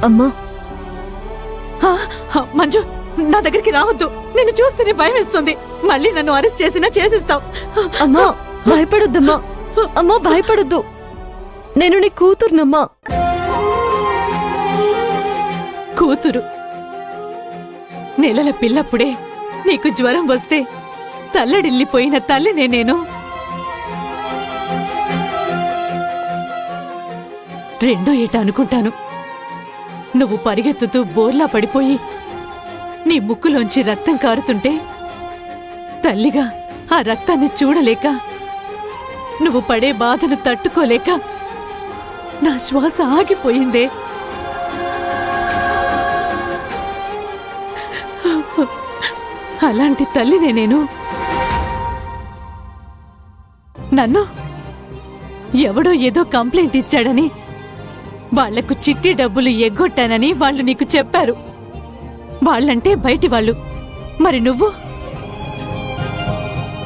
అమ్మా మంజు, నా దగ్గరికి రావద్దు. నిన్ను చూస్తేనే భయం వేస్తుంది. మళ్ళీ నన్ను అరెస్ట్ చేసినా చేసిస్తావు. అమ్మా భయపడొద్దమ్మా. అమ్మా భయపడొద్దు. నేను నీ కూతుర్నమ్మా. కూతురు నెలల పిల్లప్పుడే నీకు జ్వరం వస్తే తల్లడిల్లిపోయిన తల్లినే నేను. రెండో ఏట అనుకుంటాను, నువ్వు పరిగెత్తుతూ బోర్లా పడిపోయి నీ ముక్కులోంచి రక్తం కారుతుంటే తల్లిగా ఆ రక్తాన్ని చూడలేక, నువ్వు పడే బాధను తట్టుకోలేక నా శ్వాస ఆగిపోయిందే. అలాంటి తల్లినే నేను. నన్ను ఎవడో ఏదో కంప్లైంట్ ఇచ్చాడని, వాళ్లకు చిట్టి డబ్బులు ఎగ్గొట్టానని వాళ్ళు నీకు చెప్పారు. వాళ్ళంటే బయటి వాళ్ళు. మరి నువ్వు